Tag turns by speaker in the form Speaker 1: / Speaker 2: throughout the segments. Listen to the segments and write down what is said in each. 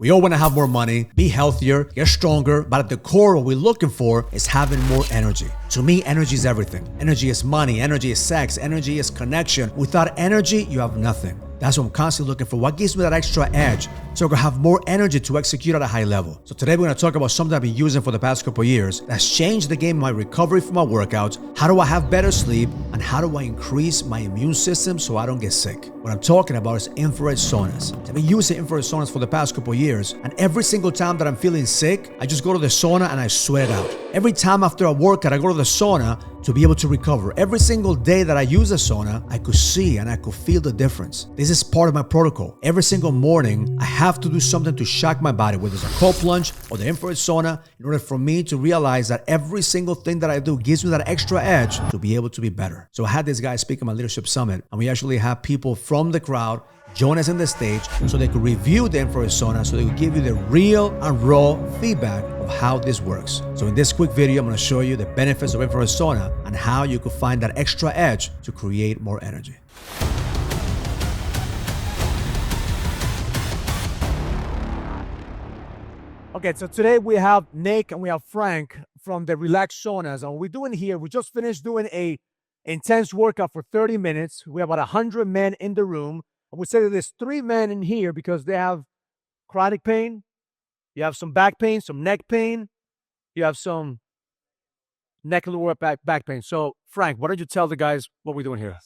Speaker 1: We all want to have more money, be healthier, get stronger, but at the core, what we're looking for is having more energy. To me, energy is everything. Energy is money, energy is sex, energy is connection. Without energy, you have nothing. That's what I'm constantly looking for. What gives me that extra edge so I can have more energy to execute at a high level? So today we're going to talk about something I've been using for the past couple of years that's changed the game in my recovery from my workouts. How do I have better sleep? And how do I increase my immune system so I don't get sick? What I'm talking about is infrared saunas. I've been using infrared saunas for the past couple of years, and every single time that I'm feeling sick, I just go to the sauna and I sweat it out. Every time after a workout, I go to the sauna to be able to recover. Every single day that I use a sauna, I could see and I could feel the difference. This is part of my protocol. Every single morning, I have to do something to shock my body, whether it's a cold plunge or the infrared sauna, in order for me to realize that every single thing that I do gives me that extra edge to be able to be better. So I had this guy speak at my leadership summit, and we actually have people from the crowd join us on the stage so they could review the infrared sauna, so they could give you the real and raw feedback of how this works. So in this quick video, I'm going to show you the benefits of infrared sauna and how you could find that extra edge to create more energy. Okay, so today we have Nick and we have Frank from the Relax Saunas. And what we're doing here, we just finished doing a intense workout for 30 minutes. We have about 100 men in the room. I would say that there's 3 men in here because they have chronic pain. You have some back pain, some neck pain. You have some neck and lower back pain. So, Frank, why don't you tell the guys what we're doing here?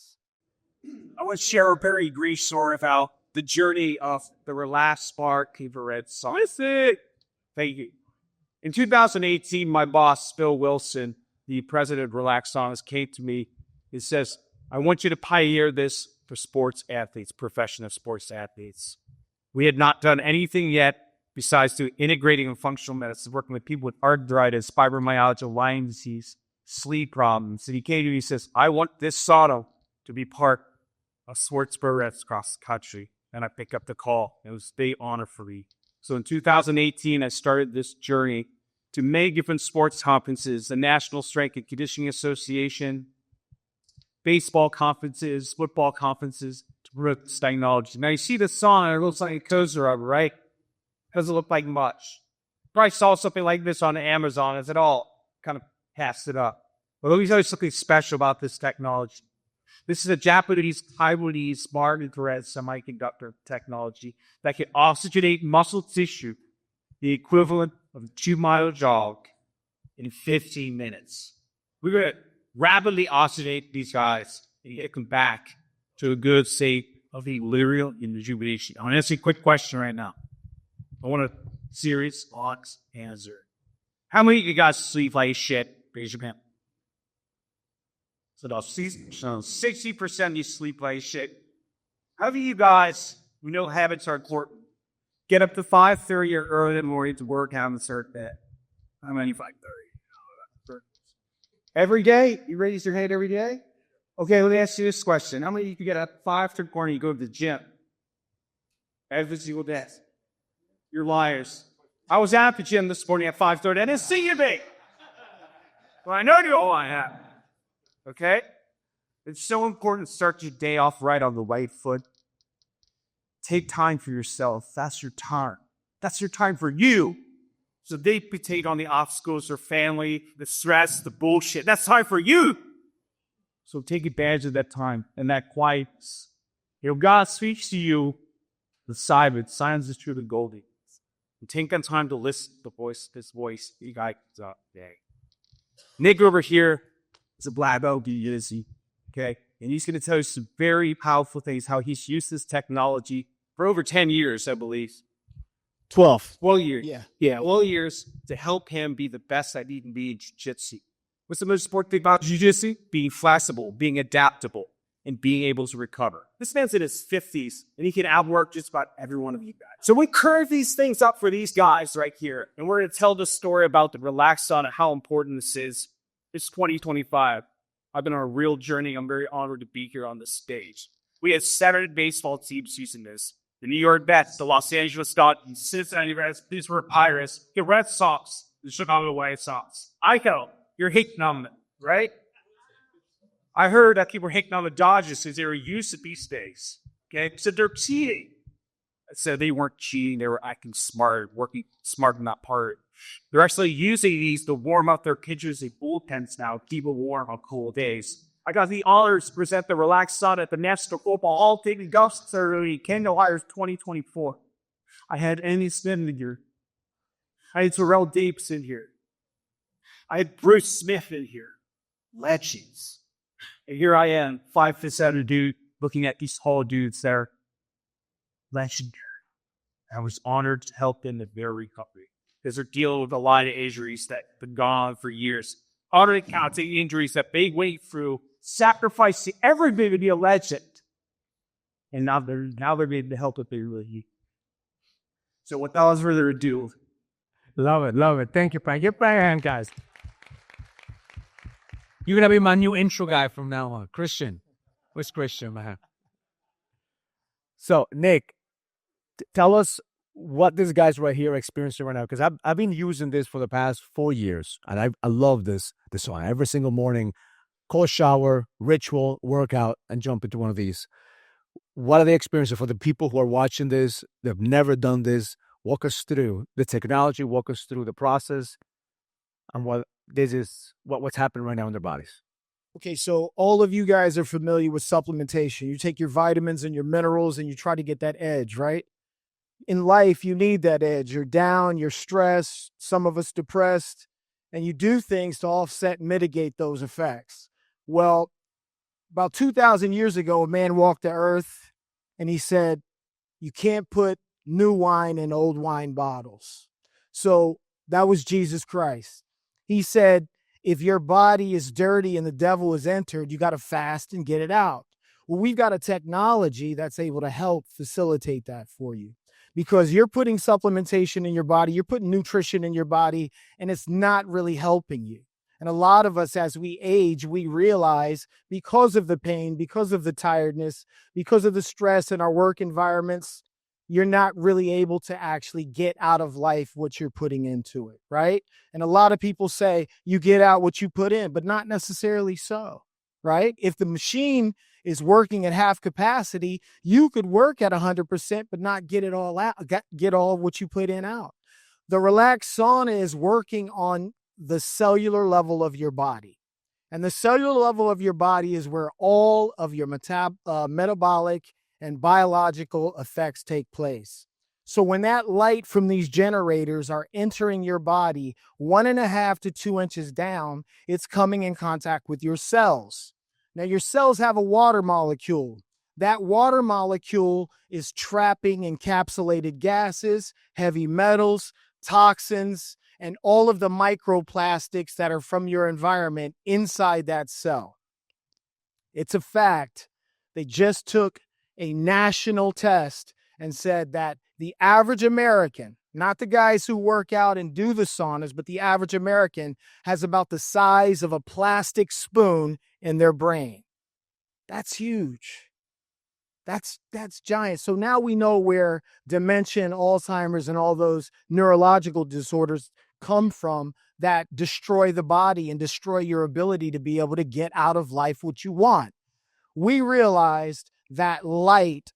Speaker 2: I want to share a very brief story about the journey of the Relax Infrared Saunas. Thank you. In 2018, my boss, Bill Wilson, the president of Relax Saunas, came to me and says, I want you to pioneer this for sports athletes, professional sports athletes. We had not done anything yet besides doing integrating and functional medicine, working with people with arthritis, fibromyalgia, Lyme disease, sleep problems. And he came to me and says, I want this sauna to be part of sports programs across the country. And I picked up the call. It was a big honor for me. So in 2018, I started this journey to many different sports conferences, the National Strength and Conditioning Association, baseball conferences, football conferences, to promote this technology. Now you see the sauna, it looks like a cozy rubber, right? Doesn't look like much. Probably saw something like this on Amazon as it all kind of passed it up. But let me tell you something special about this technology. This is a Japanese-Taiwanese smart infrared semiconductor technology that can oxygenate muscle tissue, the equivalent of a 2-mile jog, in 15 minutes. We're going to rapidly oxygenate these guys and get them back to a good state of equilibrium and rejuvenation. I want to ask you a quick question right now. I want a serious, honest answer. How many of you guys sleep like shit? Raise your hand. So 60% of you sleep like shit. How many of you guys, we know habits are important, get up to 5:30 or early in the morning to work out and start bed? How many 5:30? Every day? You raise your hand every day? Okay, let me ask you this question. How many of you can get up 5:30 in the morning and you go to the gym? Every single day. You're liars. I was at the gym this morning at 5:30. I didn't see you, mate. Well, I know you all I have. Okay? It's so important to start your day off right on the right foot. Take time for yourself. That's your time. That's your time for you. So they potato on the obstacles, their family, the stress, the bullshit. That's time for you. So take advantage of that time and that quietness. You know, God speaks to you, the silence is true to Goldie. And take that time to listen to his voice. You guys today. Nick over here is a black belt, okay? And he's going to tell you some very powerful things, how he's used this technology for over 10 years, I believe. 12 years. Yeah, 12 years to help him be the best that he can be in jiu-jitsu. What's the most important thing about jiu-jitsu? Being flexible, being adaptable, and being able to recover. This man's in his 50s, and he can outwork just about every one of you guys. So we curve these things up for these guys right here, and we're going to tell the story about the Relax Sauna, how important this is. It's 2025. I've been on a real journey. I'm very honored to be here on this stage. We had 7 baseball teams using this. The New York Mets, the Los Angeles Dodgers, Cincinnati Reds, Pittsburgh Pirates, the Red Sox, the Chicago White Sox. I know you're hating on them, right? I heard that people were hating on the Dodgers because they were used to these days. Okay, so they're cheating. So they weren't cheating. They were acting smart, working smart in that part. They're actually using these to warm up their kitchens and pool tents now, keep it warm on cool days. I got the honor to present the Relax Sauna at the National Football All Taking Golf Ceremony, Kendall Hires 2024. I had Andy Smith in here. I had Terrell Dapes in here. I had Bruce Smith in here. Legends. And here I am, 5'7" dude, looking at these tall dudes there. Legendary. I was honored to help them in their recovery because they're dealing with a lot of injuries that have been gone on for years. Honored to count the injuries that they went through, sacrificing everybody to be a legend. And now they're being the help that they really need. So without further ado.
Speaker 3: Love it, love it. Thank you, Frank. Give Frank a hand, guys. You're going to be my new intro guy from now on. Christian. Where's Christian, man? So, Nick, tell us what these guys right here are experiencing right now. Because I've been using this for the past 4 years. And I love this sauna. Every single morning, cold shower, ritual, workout, and jump into one of these. What are they experiencing for the people who are watching this? They've never done this. Walk us through the technology, walk us through the process, and what's happening right now in their bodies.
Speaker 4: Okay, so all of you guys are familiar with supplementation. You take your vitamins and your minerals and you try to get that edge, right? In life, you need that edge. You're down, you're stressed, some of us depressed, and you do things to offset and mitigate those effects. Well, about 2,000 years ago, a man walked the earth and he said, you can't put new wine in old wine bottles. So that was Jesus Christ. He said, if your body is dirty and the devil is entered, you got to fast and get it out. Well, we've got a technology that's able to help facilitate that for you because you're putting supplementation in your body, you're putting nutrition in your body, and it's not really helping you. And a lot of us, as we age, we realize because of the pain, because of the tiredness, because of the stress in our work environments, you're not really able to actually get out of life what you're putting into it, right? And a lot of people say you get out what you put in, but not necessarily so, right? If the machine is working at half capacity, you could work at 100%, but not get it all out, get all what you put in out. The Relax Sauna is working on the cellular level of your body. And the cellular level of your body is where all of your metabolic and biological effects take place. So when that light from these generators are entering your body 1.5 to 2 inches down, it's coming in contact with your cells. Now your cells have a water molecule. That water molecule is trapping encapsulated gases, heavy metals, toxins, and all of the microplastics that are from your environment inside that cell. It's a fact. They just took a national test and said that the average American, not the guys who work out and do the saunas, but the average American has about the size of a plastic spoon in their brain. That's huge. That's giant. So now we know where dementia and Alzheimer's and all those neurological disorders come from that destroy the body and destroy your ability to be able to get out of life what you want. We realized that light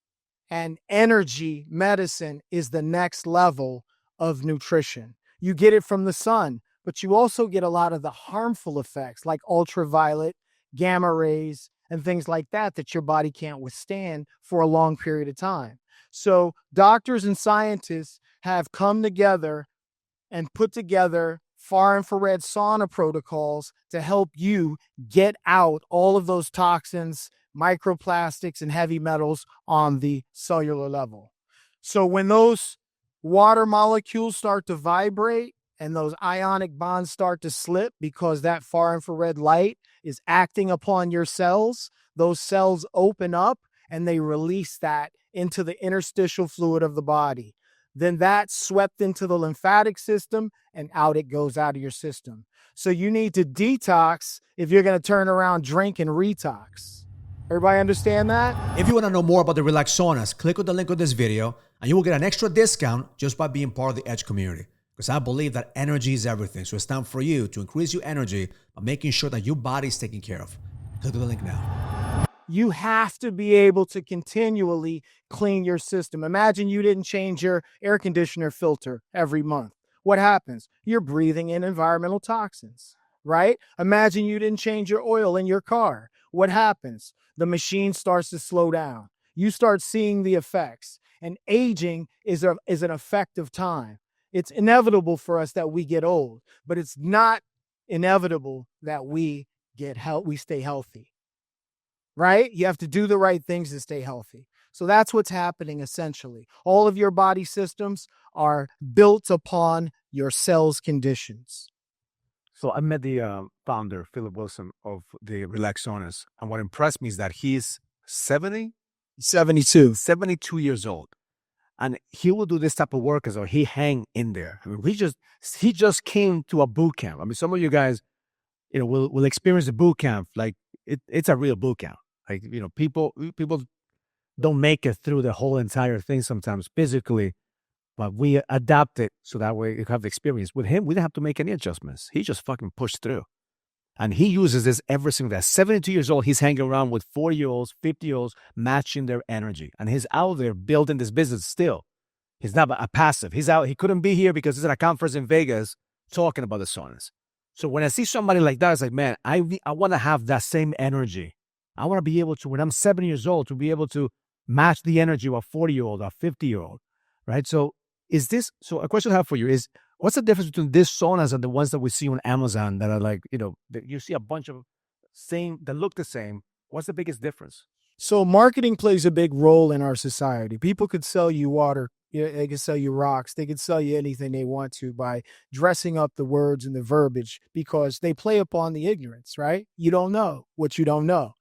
Speaker 4: and energy medicine is the next level of nutrition. You get it from the sun, but you also get a lot of the harmful effects like ultraviolet, gamma rays, and things like that that your body can't withstand for a long period of time. So doctors and scientists have come together and put together far infrared sauna protocols to help you get out all of those toxins, microplastics, and heavy metals on the cellular level. So when those water molecules start to vibrate and those ionic bonds start to slip because that far infrared light is acting upon your cells, those cells open up and they release that into the interstitial fluid of the body. Then that's swept into the lymphatic system and out it goes out of your system. So you need to detox if you're going to turn around, drink, and retox. Everybody understand that?
Speaker 1: If you want to know more about the Relax Saunas, click on the link of this video and you will get an extra discount just by being part of the Edge community. Because I believe that energy is everything. So it's time for you to increase your energy by making sure that your body is taken care of. Click on the link now.
Speaker 4: You have to be able to continually clean your system. Imagine you didn't change your air conditioner filter every month. What happens? You're breathing in environmental toxins, right? Imagine you didn't change your oil in your car. What happens? The machine starts to slow down. You start seeing the effects. And aging is an effect of time. It's inevitable for us that we get old, but it's not inevitable that we stay healthy, right? You have to do the right things to stay healthy. So that's what's happening essentially. All of your body systems are built upon your cells' conditions.
Speaker 3: So I met the founder, Philip Wilson, of the Relax Saunas. And what impressed me is that he's
Speaker 4: 72.
Speaker 3: 72 years old. And he will do this type of work as though he hang in there. I mean, he just came to a boot camp. I mean, some of you guys, will experience a boot camp. Like it's a real boot camp. Like, people don't make it through the whole entire thing sometimes physically, but we adapt it so that way you have the experience. With him, we didn't have to make any adjustments. He just fucking pushed through. And he uses this every single day. 72 years old, he's hanging around with 40-year-olds, 50-year-olds, matching their energy. And he's out there building this business still. He's not a passive. He's out. He couldn't be here because he's at a conference in Vegas talking about the saunas. So when I see somebody like that, it's like, man, I want to have that same energy. I want to be able to, when I'm 70 years old, to be able to match the energy of a 40-year-old, a 50-year-old, right? So a question I have for you is, what's the difference between these saunas and the ones that we see on Amazon that are like, you see a bunch of that look the same. What's the biggest difference?
Speaker 4: So marketing plays a big role in our society. People could sell you water. They could sell you rocks. They could sell you anything they want to by dressing up the words and the verbiage because they play upon the ignorance, right? You don't know what you don't know.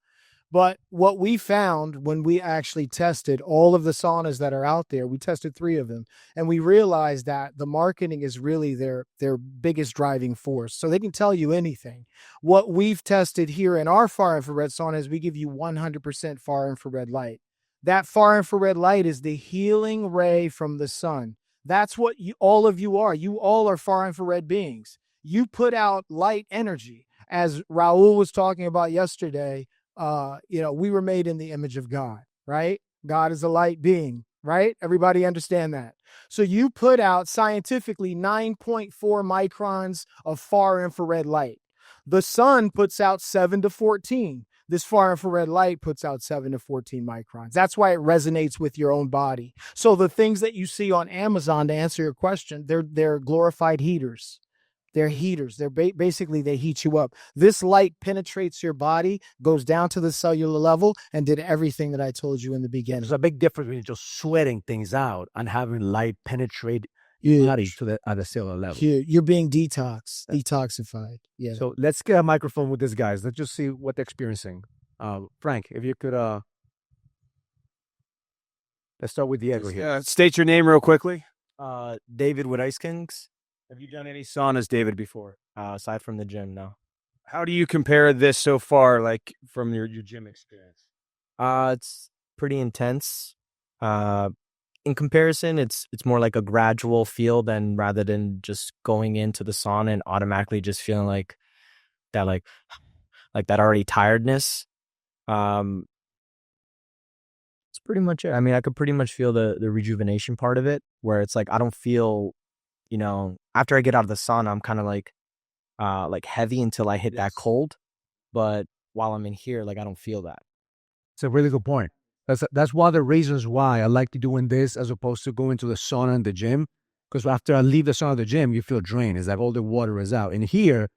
Speaker 4: But what we found when we actually tested all of the saunas that are out there, we tested 3 of them, and we realized that the marketing is really their biggest driving force. So they can tell you anything. What we've tested here in our far infrared sauna is we give you 100% far infrared light. That far infrared light is the healing ray from the sun. That's what all of you are. You all are far infrared beings. You put out light energy. As Raul was talking about yesterday, we were made in the image of God, right? God is a light being, right? Everybody understand that. So you put out scientifically 9.4 microns of far infrared light. The sun puts out 7 to 14. This far infrared light puts out 7 to 14 microns. That's why it resonates with your own body. So the things that you see on Amazon, to answer your question, they're glorified heaters. They're heaters. They're basically, they heat you up. This light penetrates your body, goes down to the cellular level, and did everything that I told you in the beginning.
Speaker 3: There's a big difference between just sweating things out and having light penetrate your body at the cellular level.
Speaker 4: You're being detoxified. Yeah.
Speaker 3: So let's get a microphone with these guys. Let's just see what they're experiencing. Frank, if you could, let's start with Diego here.
Speaker 5: State your name real quickly.
Speaker 6: David with Ice Kings.
Speaker 5: Have you done any saunas, David, before?
Speaker 6: Aside from the gym, no.
Speaker 5: How do you compare this so far, like from your gym experience?
Speaker 6: It's pretty intense. In comparison, it's more like a gradual feel rather than just going into the sauna and automatically just feeling like that, like that already tiredness. It's pretty much it. I mean, I could pretty much feel the rejuvenation part of it, where it's like I don't feel, after I get out of the sauna, I'm kind of like heavy until I hit that cold. But while I'm in here, like I don't feel that.
Speaker 3: It's a really good point. That's one of the reasons why I like to doing this as opposed to going to the sauna and the gym. Because after I leave the sauna and the gym, you feel drained. It's like all the water is out. And here,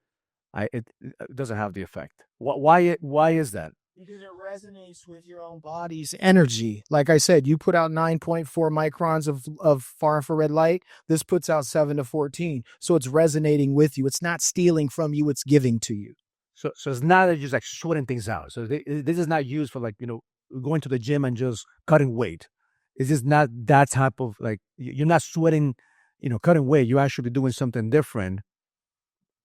Speaker 3: it doesn't have the effect. Why is that?
Speaker 4: Because it resonates with your own body's energy. Like I said, you put out 9.4 microns of far infrared light. This puts out 7 to 14. So it's resonating with you. It's not stealing from you. It's giving to you.
Speaker 3: So it's not that just like sweating things out. So this is not used for like, going to the gym and just cutting weight. It's just not that type of like, you're not sweating, cutting weight. You're actually doing something different,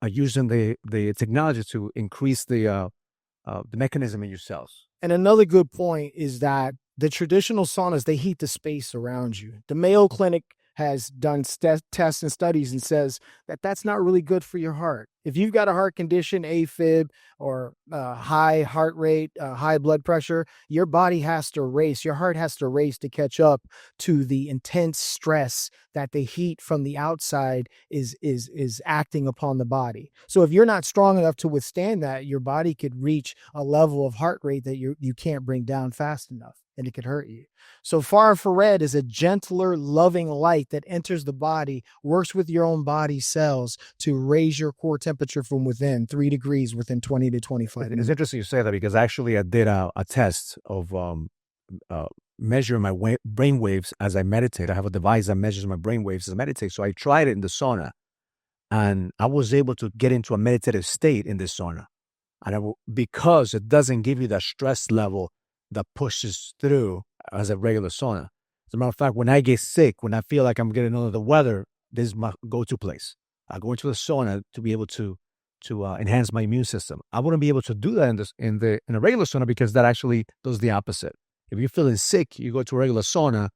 Speaker 3: using the technology to increase the mechanism in your cells.
Speaker 4: And another good point is that the traditional saunas, they heat the space around you. The Mayo Clinic has done tests and studies and says that that's not really good for your heart. If you've got a heart condition, AFib, or high heart rate, high blood pressure, your body has to race. Your heart has to race to catch up to the intense stress that the heat from the outside is acting upon the body. So if you're not strong enough to withstand that, your body could reach a level of heart rate that you can't bring down fast enough, and it could hurt you. So far infrared is a gentler, loving light that enters the body, works with your own body cells to raise your core temperature from within 3 degrees within 20 to 25 minutes.
Speaker 3: It's interesting you say that because actually I did a test of measuring my brain waves as I meditate. I have a device that measures my brain waves as I meditate. So I tried it in the sauna, and I was able to get into a meditative state in this sauna. And because it doesn't give you that stress level that pushes through as a regular sauna. As a matter of fact, when I get sick, when I feel like I'm getting under the weather, this is my go-to place. I go into the sauna to be able to enhance my immune system. I wouldn't be able to do that in a regular sauna because that actually does the opposite. If you're feeling sick, you go to a regular sauna,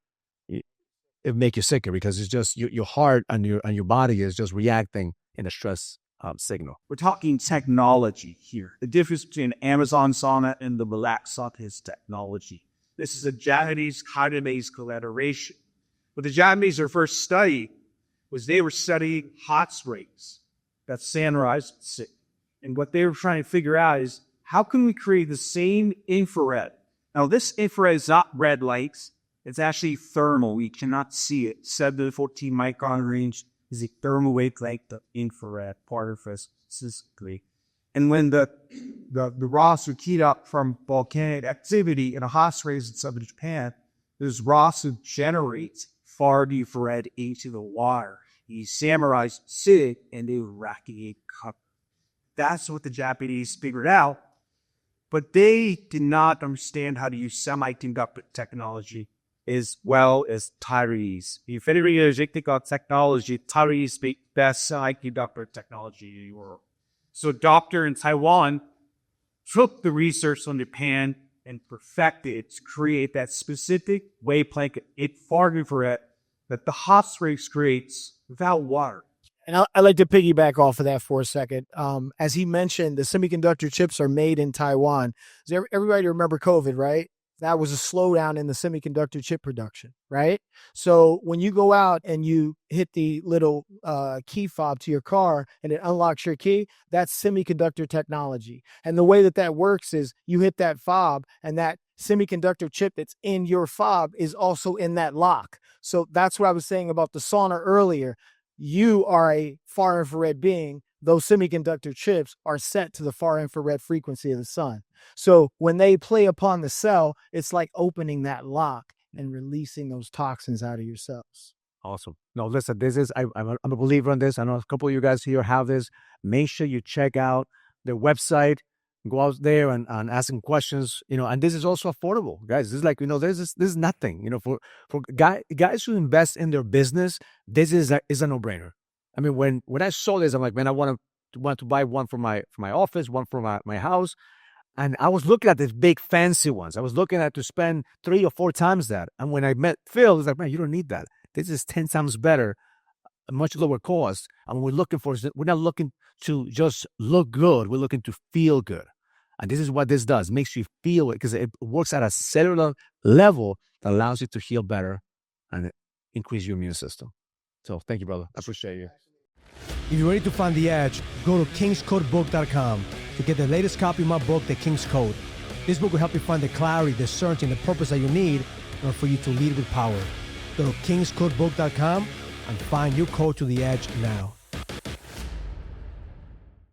Speaker 3: it makes you sicker because it's just your heart and your body is just reacting in a stress signal.
Speaker 2: We're talking technology here. The difference between Amazon sauna and the Relax Sauna is technology. This is a Japanese kind-based collaboration. What the Japanese, their first study was they were studying hot springs. That's sunrise. And what they were trying to figure out is how can we create the same infrared? Now, this infrared is not red lights. It's actually thermal. We cannot see it. 7 to 14 micron range is a thermal wavelength of infrared part of us specifically. And when the rocks would heat up from volcanic activity in a hot springs in southern Japan, those rocks would generate far infrared into the water. These samurais sit and they would radiate cover. That's what the Japanese figured out. But they did not understand how to use semiconductor technology as well as Taiwanese. If anybody knows anything about technology, Taiwanese the best semiconductor technology in the world. So a doctor in Taiwan took the research on Japan and perfected it to create that specific wavelength in far infrared that the hot springs creates without water.
Speaker 4: And I'd like to piggyback off of that for a second. As he mentioned, the semiconductor chips are made in Taiwan. Does everybody remember COVID, right? That was a slowdown in the semiconductor chip production, right? So when you go out and you hit the little key fob to your car and it unlocks your key, that's semiconductor technology. And the way that works is you hit that fob and that semiconductor chip that's in your fob is also in that lock. So that's what I was saying about the sauna earlier. You are a far infrared being. Those semiconductor chips are set to the far infrared frequency of the sun. So when they play upon the cell, it's like opening that lock and releasing those toxins out of your cells.
Speaker 3: Awesome. No, listen, I'm a believer in this. I know a couple of you guys here have this. Make sure you check out their website, go out there and ask them questions, and this is also affordable, guys. This is like, this is nothing, for guys who invest in their business, this is a no-brainer. I mean, when I saw this, I'm like, man, I want to buy one for my office, one for my house. And I was looking at these big fancy ones. I was looking at to spend 3 or 4 times that. And when I met Phil, it's like, man, you don't need that. This is 10 times better, a much lower cost. And what we're not looking to just look good. We're looking to feel good. And this is what this does. It makes you feel it because it works at a cellular level that allows you to heal better and increase your immune system. So thank you, brother. I appreciate you.
Speaker 1: If you're ready to find the edge, go to kingscodebook.com to get the latest copy of my book, The King's Code. This book will help you find the clarity, the certainty, and the purpose that you need in order for you to lead with power. Go to kingscodebook.com and find your code to the edge now.